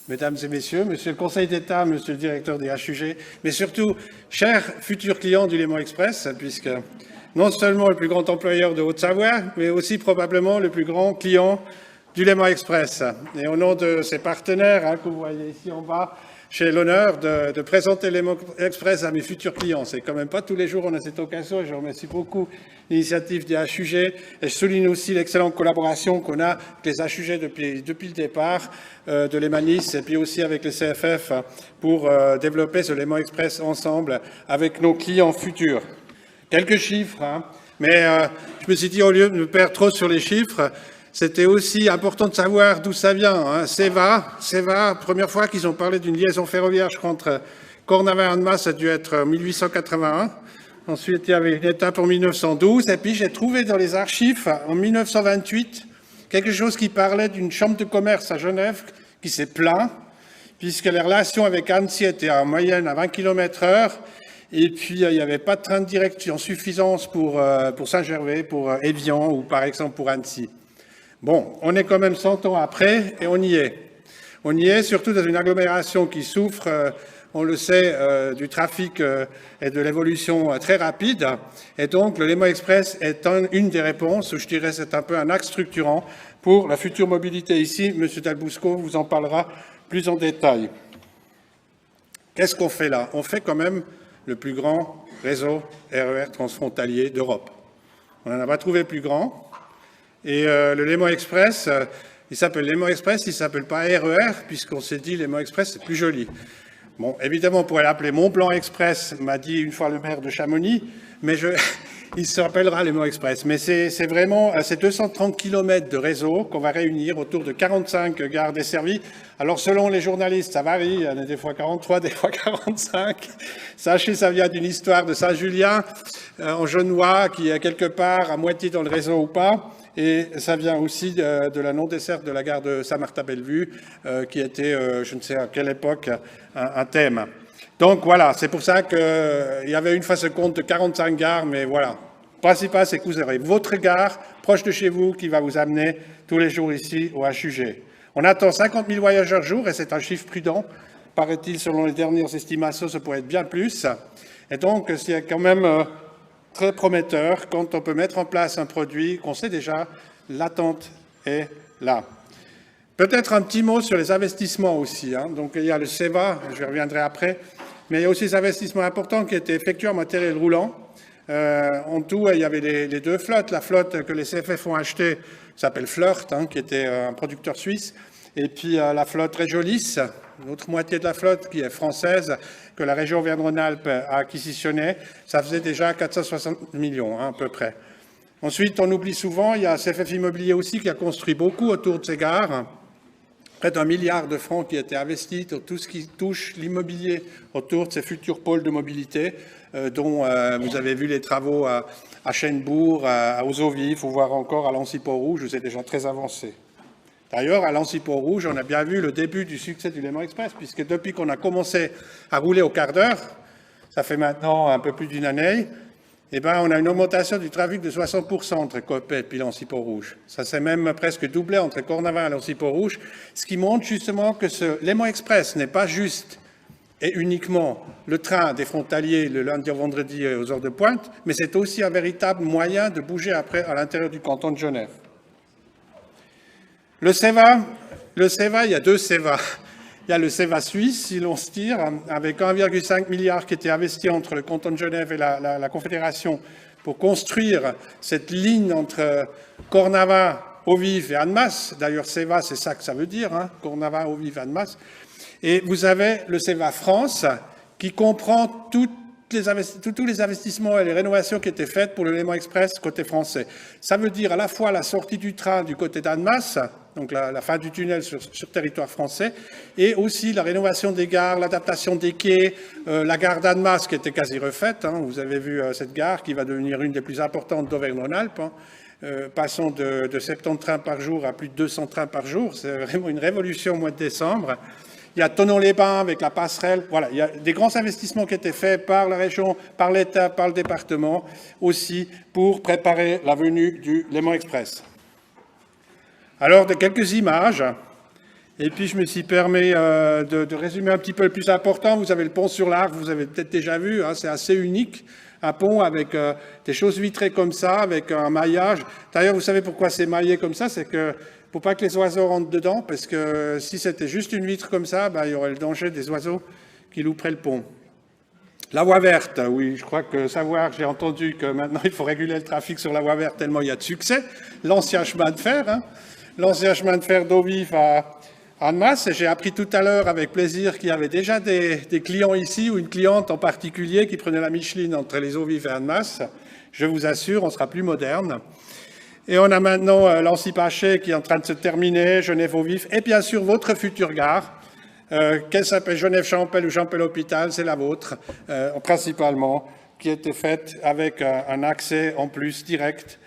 Mesdames et messieurs, Monsieur le Conseil d'État, Monsieur le Directeur des HUG, mais surtout, chers futurs clients du Léman Express, puisque non seulement le plus grand employeur de Haute-Savoie, mais aussi probablement le plus grand client du Léman Express. Et au nom de ses partenaires, que vous voyez ici en bas, j'ai l'honneur de présenter Léman Express à mes futurs clients. C'est quand même pas tous les jours on a cette occasion et je remercie beaucoup l'initiative des HUG et je souligne aussi l'excellente collaboration qu'on a avec les HUG depuis le départ de l'Emanis et puis aussi avec le CFF pour développer ce Léman Express ensemble avec nos clients futurs. Quelques chiffres, mais je me suis dit au lieu de me perdre trop sur les chiffres, c'était aussi important de savoir d'où ça vient. Seva, première fois qu'ils ont parlé d'une liaison ferroviaire, je crois, entre Cornavin et Annemasse, ça a dû être 1881. Ensuite, il y avait une étape en 1912. Et puis, j'ai trouvé dans les archives, en 1928, quelque chose qui parlait d'une chambre de commerce à Genève qui s'est plaint, puisque les relations avec Annecy étaient en moyenne à 20 km/h. Et puis, il n'y avait pas de train de direct en suffisance pour Saint-Gervais, pour Évian ou par exemple pour Annecy. Bon, on est quand même 100 ans après et on y est. On y est surtout dans une agglomération qui souffre, on le sait, du trafic et de l'évolution très rapide. Et donc, le Léman Express est une des réponses, ou je dirais c'est un peu un axe structurant pour la future mobilité ici. Monsieur Dalbousco vous en parlera plus en détail. Qu'est-ce qu'on fait là? On fait quand même le plus grand réseau RER transfrontalier d'Europe. On n'en a pas trouvé plus grand. Et le Léman Express, il s'appelle Léman Express, il ne s'appelle pas RER, puisqu'on s'est dit Léman Express, c'est plus joli. Bon, évidemment, on pourrait l'appeler Mont Blanc Express, m'a dit une fois le maire de Chamonix, mais il s'appellera Léman Express. Mais c'est vraiment ces 230 km de réseau qu'on va réunir autour de 45 gares desservies. Alors, selon les journalistes, ça varie, il y en a des fois 43, des fois 45. Sachez, ça vient d'une histoire de Saint-Julien, en Genois, qui est quelque part à moitié dans le réseau ou pas. Et ça vient aussi de la non-desserte de la gare de Saint-Martin-Bellevue, qui était, je ne sais à quelle époque, un thème. Donc voilà, c'est pour ça qu'il y avait une fois ce compte de 45 gares, mais voilà. Le principal, c'est que vous aurez votre gare proche de chez vous qui va vous amener tous les jours ici au HUG. On attend 50 000 voyageurs jour, et c'est un chiffre prudent. Paraît-il, selon les dernières estimations, ça pourrait être bien plus. Et donc, c'est quand même très prometteur quand on peut mettre en place un produit qu'on sait déjà, l'attente est là. Peut-être un petit mot sur les investissements aussi. Donc il y a le Seva, je reviendrai après, mais il y a aussi des investissements importants qui étaient effectués en matériel roulant. En tout, il y avait les deux flottes. La flotte que les CFF ont achetée s'appelle Flirt, qui était un producteur suisse, et puis la flotte Régiolis, l'autre moitié de la flotte qui est française, que la région Auvergne-Rhône-Alpes a acquisitionné, ça faisait déjà 460 millions à peu près. Ensuite, on oublie souvent, il y a CFF Immobilier aussi qui a construit beaucoup autour de ces gares, près d'1 milliard de francs qui a été investi dans tout ce qui touche l'immobilier autour de ces futurs pôles de mobilité, dont vous avez vu les travaux à Chênebourg, à Ozovif, ou voire encore à Lancy-Pont-Rouge, c'est déjà très avancé. D'ailleurs, à Lancy-Pont-Rouge, on a bien vu le début du succès du Léman Express, puisque depuis qu'on a commencé à rouler au quart d'heure, ça fait maintenant un peu plus d'une année, on a une augmentation du trafic de 60% entre Coppet et Lancy-Pont-Rouge. Ça s'est même presque doublé entre Cornavin et Lancy-Pont-Rouge, ce qui montre justement que ce Léman Express n'est pas juste et uniquement le train des frontaliers le lundi au vendredi aux heures de pointe, mais c'est aussi un véritable moyen de bouger après à l'intérieur du canton de Genève. Le Seva, il y a deux Seva. Il y a le Seva suisse, si l'on se tire, avec 1,5 milliard qui était investi entre le canton de Genève et la Confédération pour construire cette ligne entre Cornavin, Eauvive et Annemasse. D'ailleurs, Seva, c'est ça que ça veut dire, Cornavin, Eauvive, Annemasse. Et vous avez le Seva France qui comprend tous les investissements et les rénovations qui étaient faites pour le Léman Express côté français. Ça veut dire à la fois la sortie du train du côté d'Annemasse, donc la fin du tunnel sur territoire français, et aussi la rénovation des gares, l'adaptation des quais, la gare d'Annemasse qui était quasi refaite. Vous avez vu cette gare qui va devenir une des plus importantes d'Auvergne-Rhône-Alpes. Passons de 70 trains par jour à plus de 200 trains par jour. C'est vraiment une révolution au mois de décembre. Il y a Thonon-les-Bains avec la passerelle. Voilà, il y a des grands investissements qui étaient faits par la région, par l'État, par le département aussi pour préparer la venue du Léman Express. Alors, quelques images. Et puis, je me suis permis de résumer un petit peu le plus important. Vous avez le pont sur l'Arve, vous avez peut-être déjà vu, hein, c'est assez unique. Un pont avec des choses vitrées comme ça, avec un maillage. D'ailleurs, vous savez pourquoi c'est maillé comme ça? C'est que pour pas que les oiseaux rentrent dedans, parce que si c'était juste une vitre comme ça, il y aurait le danger des oiseaux qui louperaient le pont. La voie verte, oui, je crois que savoir, j'ai entendu que maintenant il faut réguler le trafic sur la voie verte tellement il y a de succès. L'ancien chemin de fer, hein, l'ancien chemin de fer d'Eau-Vive à Annemasse. J'ai appris tout à l'heure avec plaisir qu'il y avait déjà des clients ici, ou une cliente en particulier qui prenait la Micheline entre les Eaux-Vives et Annemasse. Je vous assure, on sera plus moderne. Et on a maintenant Lancy-Paché qui est en train de se terminer, Genève-Eaux-Vives, et bien sûr votre future gare, qu'elle s'appelle Genève-Champel ou Champel-Hôpital, c'est la vôtre, principalement, qui était faite avec un accès en plus direct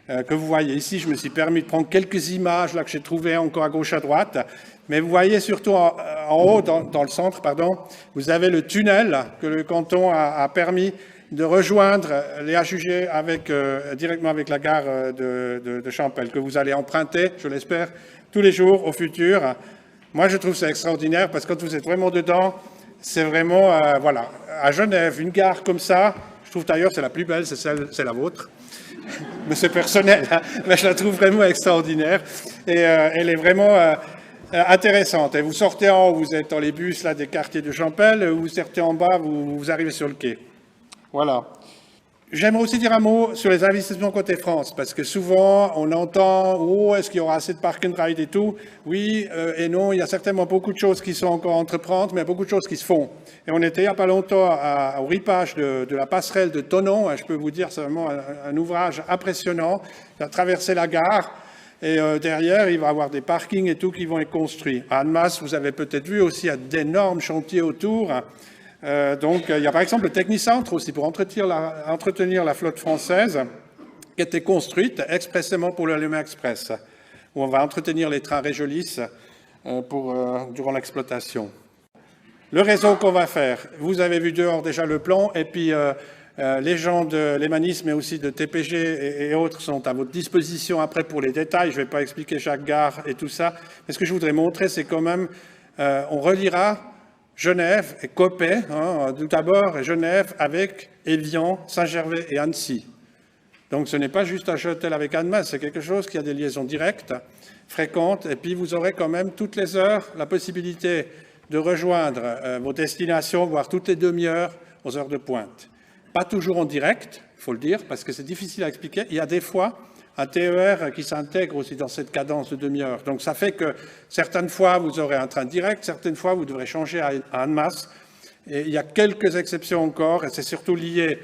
que vous voyez ici. Je me suis permis de prendre quelques images là que j'ai trouvées encore à gauche, à droite. Mais vous voyez surtout en haut, dans le centre, pardon, vous avez le tunnel que le canton a permis de rejoindre les HUG directement avec la gare de Champel, que vous allez emprunter, je l'espère, tous les jours au futur. Moi, je trouve ça extraordinaire parce que quand vous êtes vraiment dedans, c'est vraiment, voilà, à Genève, une gare comme ça, je trouve d'ailleurs c'est la plus belle, c'est la vôtre. Mais c'est personnel, hein, mais je la trouve vraiment extraordinaire et elle est vraiment intéressante. Et vous sortez en haut, vous êtes dans les bus là, des quartiers de Champel, vous sortez en bas, vous arrivez sur le quai. Voilà. J'aimerais aussi dire un mot sur les investissements côté France, parce que souvent on entend « Oh, est-ce qu'il y aura assez de park and ride et tout ?» Oui et non, il y a certainement beaucoup de choses qui sont encore à entreprendre, mais il y a beaucoup de choses qui se font. Et on était il n'y a pas longtemps au ripage de la passerelle de Thonon, je peux vous dire, c'est vraiment un ouvrage impressionnant. Il a traversé la gare, et derrière, il va y avoir des parkings et tout qui vont être construits. À Annemasse, vous avez peut-être vu aussi, il y a d'énormes chantiers autour. Donc, il y a par exemple le Technicentre aussi pour entretenir la flotte française qui a été construite expressément pour le Léman Express, où on va entretenir les trains Régiolis durant l'exploitation. Le réseau qu'on va faire, vous avez vu dehors déjà le plan, et puis les gens de l'Hémanisme mais aussi de TPG et autres sont à votre disposition après pour les détails. Je ne vais pas expliquer chaque gare et tout ça, mais ce que je voudrais montrer, c'est quand même, on reliera Genève et Coppet, hein, tout d'abord, et Genève avec Évian, Saint-Gervais et Annecy. Donc ce n'est pas juste un shuttle avec Annemasse, c'est quelque chose qui a des liaisons directes, fréquentes, et puis vous aurez quand même toutes les heures la possibilité de rejoindre vos destinations, voire toutes les demi-heures aux heures de pointe. Pas toujours en direct, il faut le dire, parce que c'est difficile à expliquer. Il y a des fois un TER qui s'intègre aussi dans cette cadence de demi-heure. Donc ça fait que certaines fois, vous aurez un train direct, certaines fois, vous devrez changer à Annemasse. Et il y a quelques exceptions encore, et c'est surtout lié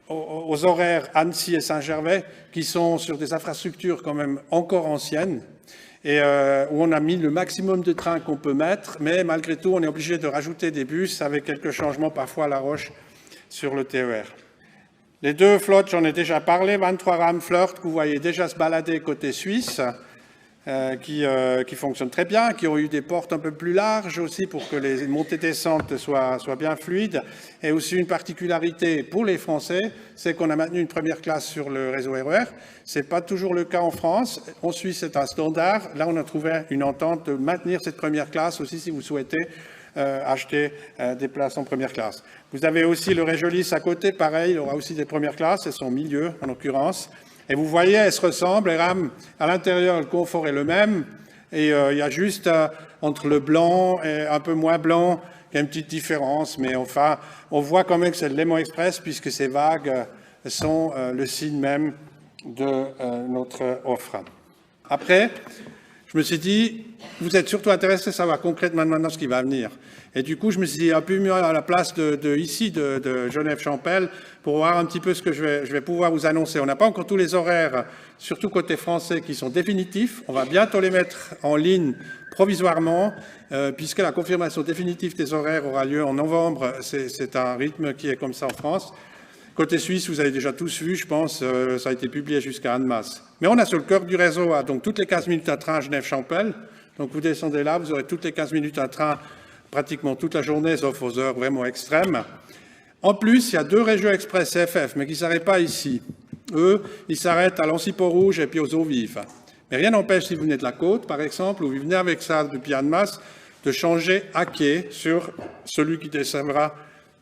aux horaires Annecy et Saint-Gervais, qui sont sur des infrastructures quand même encore anciennes, et où on a mis le maximum de trains qu'on peut mettre, mais malgré tout, on est obligé de rajouter des bus avec quelques changements parfois à la roche sur le TER. Les deux flottes, j'en ai déjà parlé, 23 rames Flirt que vous voyez déjà se balader côté suisse, qui fonctionnent très bien, qui ont eu des portes un peu plus larges aussi pour que les montées-descentes soient bien fluides. Et aussi une particularité pour les Français, c'est qu'on a maintenu une première classe sur le réseau RER. Ce n'est pas toujours le cas en France. En Suisse, c'est un standard. Là, on a trouvé une entente de maintenir cette première classe aussi si vous souhaitez acheter des places en première classe. Vous avez aussi le Régiolis à côté, pareil, il aura aussi des premières classes, elles sont milieu en l'occurrence. Et vous voyez, elles se ressemblent, les rames à l'intérieur, le confort est le même, et il y a juste entre le blanc et un peu moins blanc, il y a une petite différence, mais enfin, on voit quand même que c'est le Léman Express, puisque ces vagues sont le signe même de notre offre. Après, je me suis dit, vous êtes surtout intéressé à savoir concrètement maintenant ce qui va venir. Et du coup, je me suis dit un peu mieux à la place de Genève-Champel pour voir un petit peu ce que je vais pouvoir vous annoncer. On n'a pas encore tous les horaires, surtout côté français, qui sont définitifs. On va bientôt les mettre en ligne provisoirement, puisque la confirmation définitive des horaires aura lieu en novembre. C'est un rythme qui est comme ça en France. Côté suisse, vous avez déjà tous vu, je pense, ça a été publié jusqu'à Annemasse. Mais on a sur le cœur du réseau, donc toutes les 15 minutes un train à Genève-Champel. Donc vous descendez là, vous aurez toutes les 15 minutes un train pratiquement toute la journée, sauf aux heures vraiment extrêmes. En plus, il y a 2 régions express CFF, mais qui ne s'arrêtent pas ici. Eux, ils s'arrêtent à Lancy-Pont-Rouge et puis aux Eaux-Vives. Mais rien n'empêche, si vous venez de la côte, par exemple, ou vous venez avec ça depuis Annemasse, de changer à quai sur celui qui descendra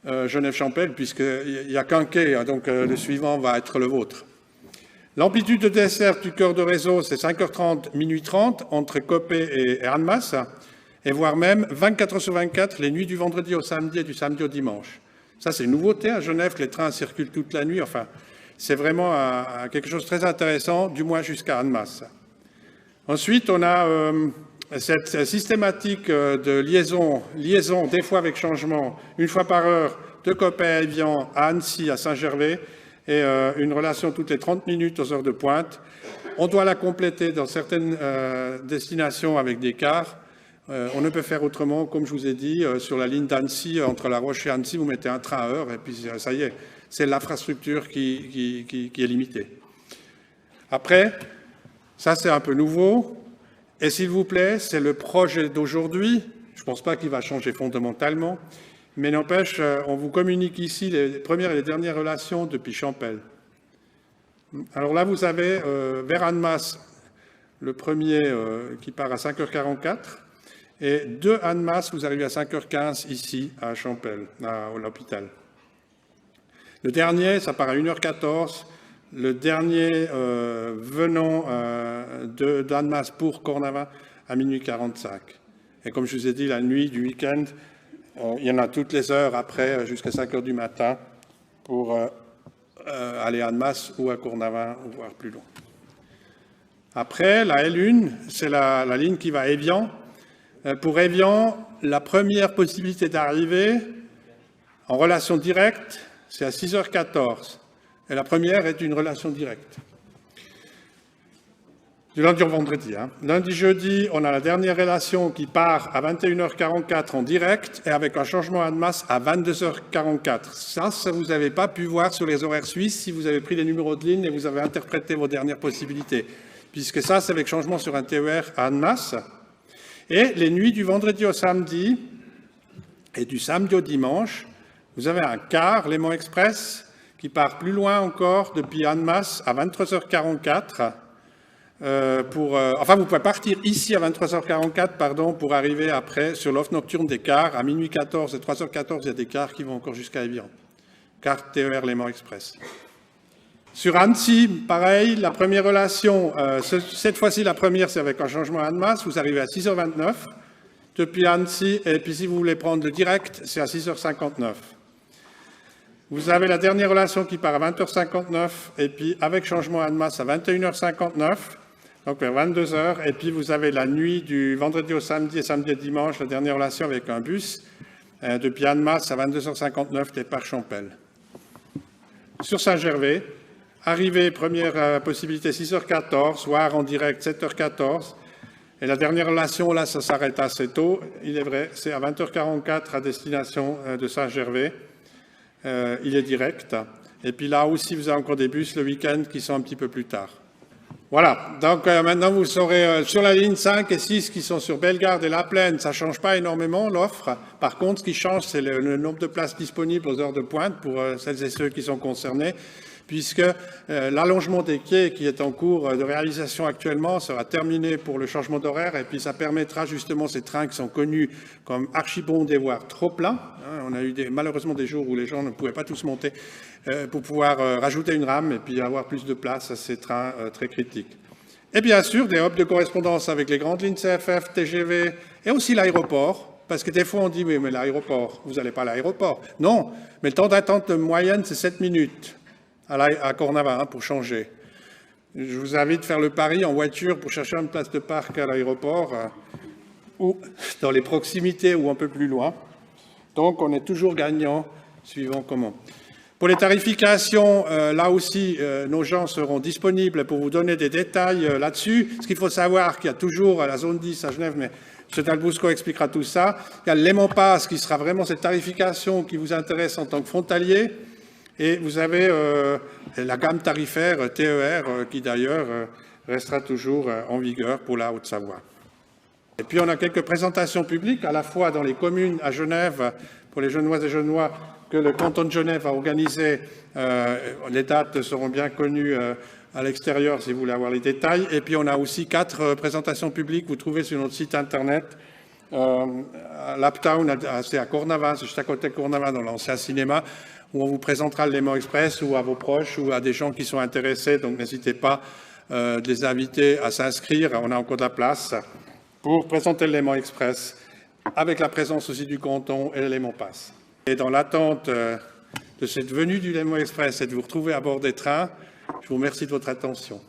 Genève-Champel, puisqu'il n'y a qu'un quai, donc le suivant va être le vôtre. L'amplitude de desserte du cœur de réseau, c'est 5h30, minuit 30, entre Coppet et Annemasse, et voire même 24 sur 24, les nuits du vendredi au samedi et du samedi au dimanche. Ça, c'est une nouveauté à Genève, que les trains circulent toute la nuit. Enfin, c'est vraiment quelque chose de très intéressant, du moins jusqu'à Annemasse. Ensuite, on a cette systématique de liaison, des fois avec changement, une fois par heure, de Coppet à Évian, à Annecy, à Saint-Gervais, et une relation toutes les 30 minutes aux heures de pointe. On doit la compléter dans certaines destinations avec des cars. On ne peut faire autrement, comme je vous ai dit, sur la ligne d'Annecy, entre La Roche et Annecy, vous mettez un train à heure, et puis ça y est, c'est l'infrastructure qui est limitée. Après, ça c'est un peu nouveau, et s'il vous plaît, c'est le projet d'aujourd'hui. Je ne pense pas qu'il va changer fondamentalement, mais n'empêche, on vous communique ici les premières et les dernières relations depuis Champel. Alors là, vous avez vers Annemasse, le premier qui part à 5h44, et de Annemasse, vous arrivez à 5h15 ici, à Champel, à l'hôpital. Le dernier, ça part à 1h14, le dernier venant d'Annemasse pour Cornavin à minuit 45. Et comme je vous ai dit, la nuit du week-end, il y en a toutes les heures après, jusqu'à 5h du matin, pour aller à Annemasse ou à Cornavin, ou voire plus loin. Après, la L1, c'est la ligne qui va à Évian. Pour Évian, la première possibilité d'arriver en relation directe, c'est à 6h14. Et la première est une relation directe. Du lundi au vendredi. Lundi, jeudi, on a la dernière relation qui part à 21h44 en direct et avec un changement à Annemasse à 22h44. Ça, vous n'avez pas pu voir sur les horaires suisses si vous avez pris les numéros de ligne et vous avez interprété vos dernières possibilités. Puisque ça, c'est avec changement sur un TER à Annemasse. Et les nuits du vendredi au samedi et du samedi au dimanche, vous avez un car, Léman Express, qui part plus loin encore depuis Annemasse à 23h44. Enfin, vous pouvez partir ici à 23h44, pardon, pour arriver après sur l'offre nocturne des cars. À minuit 14 et 3h14, il y a des cars qui vont encore jusqu'à Évian. Car TER Léman Express. Sur Annecy, pareil, la première relation, cette fois-ci, la première, c'est avec un changement à Annemasse. Vous arrivez à 6h29 depuis Annecy, et puis si vous voulez prendre le direct, c'est à 6h59. Vous avez la dernière relation qui part à 20h59, et puis avec changement à Annemasse à 21h59, donc vers 22h, et puis vous avez la nuit du vendredi au samedi et samedi et dimanche, la dernière relation avec un bus, depuis Annemasse à 22h59, départ Champel. Sur Saint-Gervais, arrivée, première possibilité 6h14, soir en direct 7h14, et la dernière relation, là, ça s'arrête assez tôt, il est vrai, c'est à 20h44 à destination de Saint-Gervais. Il est direct. Et puis là aussi, vous avez encore des bus le week-end qui sont un petit peu plus tard. Voilà. Donc maintenant, vous saurez sur la ligne 5 et 6 qui sont sur Bellegarde et La Plaine, ça ne change pas énormément l'offre. Par contre, ce qui change, c'est le nombre de places disponibles aux heures de pointe pour celles et ceux qui sont concernés, puisque l'allongement des quais qui est en cours de réalisation actuellement sera terminé pour le changement d'horaire, et puis ça permettra justement ces trains qui sont connus comme archibondés, voire trop pleins. On a eu malheureusement des jours où les gens ne pouvaient pas tous monter pour pouvoir rajouter une rame et puis avoir plus de place à ces trains très critiques. Et bien sûr, des hubs de correspondance avec les grandes lignes CFF, TGV et aussi l'aéroport. Parce que des fois, on dit, oui, mais l'aéroport, vous n'allez pas à l'aéroport. Non, mais le temps d'attente moyenne, c'est 7 minutes à Cornavin pour changer. Je vous invite à faire le pari en voiture pour chercher une place de parc à l'aéroport ou dans les proximités ou un peu plus loin. Donc, on est toujours gagnant suivant comment. Pour les tarifications, là aussi, nos gens seront disponibles pour vous donner des détails là-dessus. Ce qu'il faut savoir, qu'il y a toujours à la zone 10 à Genève, mais M. Dalbousco expliquera tout ça. Il y a le Léman Pass qui sera vraiment cette tarification qui vous intéresse en tant que frontalier. Et vous avez la gamme tarifaire TER qui d'ailleurs restera toujours en vigueur pour la Haute-Savoie. Et puis on a quelques présentations publiques, à la fois dans les communes à Genève, pour les Genevoises et Genevois, que le canton de Genève a organisé. Les dates seront bien connues à l'extérieur si vous voulez avoir les détails. Et puis on a aussi 4 présentations publiques, vous trouvez sur notre site internet. L'Uptown, c'est à Cournavant, c'est juste à côté de Cournavant, dans l'ancien cinéma, où on vous présentera le Léman Express ou à vos proches ou à des gens qui sont intéressés. Donc n'hésitez pas de les inviter à s'inscrire. On a encore de la place pour présenter le Léman Express, avec la présence aussi du canton et le Léman Pass. Et dans l'attente de cette venue du Léman Express et de vous retrouver à bord des trains, je vous remercie de votre attention.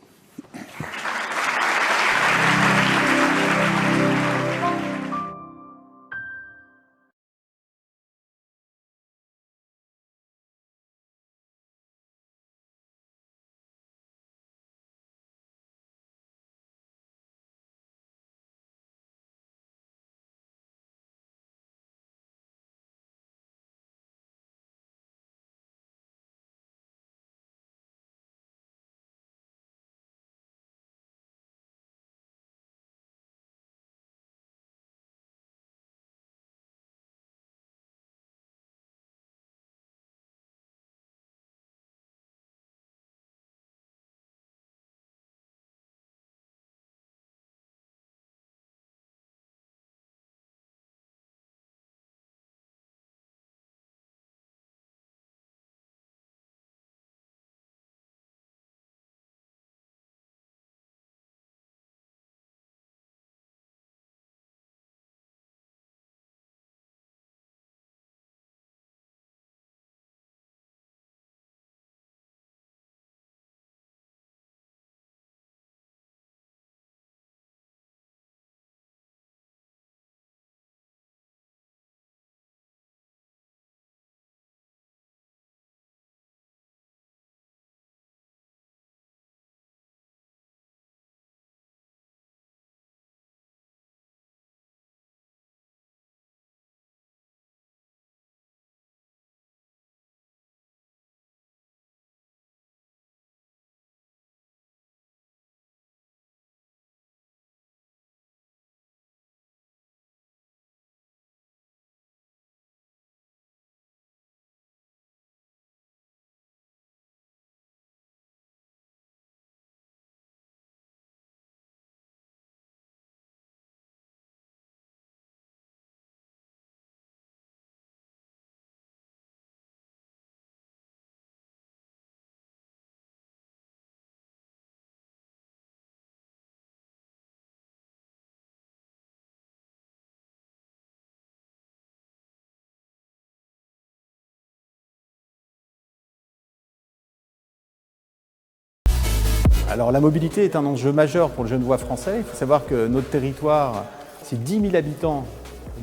Alors la mobilité est un enjeu majeur pour le Genevois français. Il faut savoir que notre territoire, c'est 10 000 habitants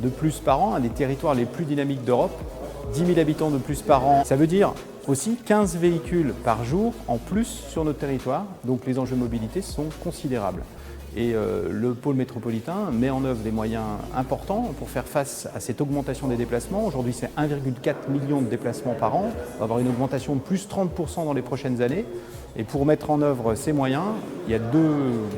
de plus par an, un des territoires les plus dynamiques d'Europe. 10 000 habitants de plus par an, ça veut dire aussi 15 véhicules par jour en plus sur notre territoire. Donc les enjeux de mobilité sont considérables. Et le pôle métropolitain met en œuvre des moyens importants pour faire face à cette augmentation des déplacements. Aujourd'hui, c'est 1,4 million de déplacements par an. On va avoir une augmentation de plus 30% dans les prochaines années. Et pour mettre en œuvre ces moyens, il y a 2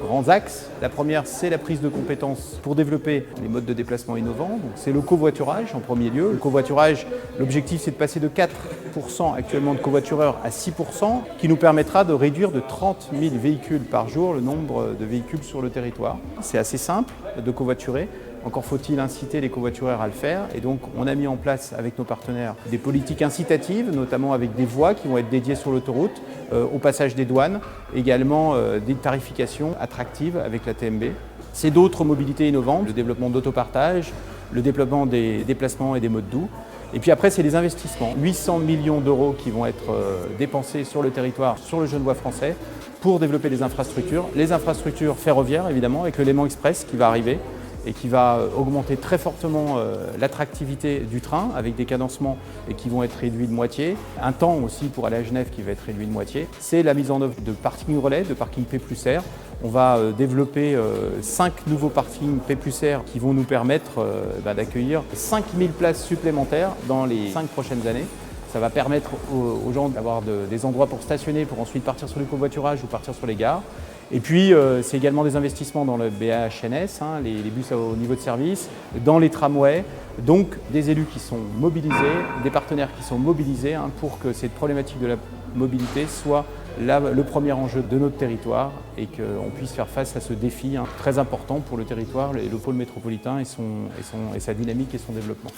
grands axes. La première, c'est la prise de compétences pour développer les modes de déplacement innovants. C'est le covoiturage en premier lieu. Le covoiturage, l'objectif, c'est de passer de 4% actuellement de covoitureurs à 6%, qui nous permettra de réduire de 30 000 véhicules par jour le nombre de véhicules sur le territoire. C'est assez simple de covoiturer. Encore faut-il inciter les covoitureurs à le faire. Et donc, on a mis en place avec nos partenaires des politiques incitatives, notamment avec des voies qui vont être dédiées sur l'autoroute, au passage des douanes, également des tarifications attractives avec la TMB. C'est d'autres mobilités innovantes, le développement d'autopartage, le développement des déplacements et des modes doux. Et puis après, c'est les investissements. 800 millions d'euros qui vont être dépensés sur le territoire, sur le Genevois français, pour développer les infrastructures ferroviaires, évidemment, avec le Léman Express qui va arriver et qui va augmenter très fortement l'attractivité du train avec des cadencements qui vont être réduits de moitié. Un temps aussi pour aller à Genève qui va être réduit de moitié. C'est la mise en œuvre de parking relais, de parking P+R. On va développer 5 nouveaux parkings P+R qui vont nous permettre d'accueillir 5000 places supplémentaires dans les 5 prochaines années, Ça va permettre aux gens d'avoir des endroits pour stationner, pour ensuite partir sur du covoiturage ou partir sur les gares. Et puis, c'est également des investissements dans le BHNS, les bus à haut niveau de service, dans les tramways, donc des élus qui sont mobilisés, des partenaires qui sont mobilisés pour que cette problématique de la mobilité soit le premier enjeu de notre territoire et qu'on puisse faire face à ce défi très important pour le territoire, le pôle métropolitain et sa dynamique et son développement.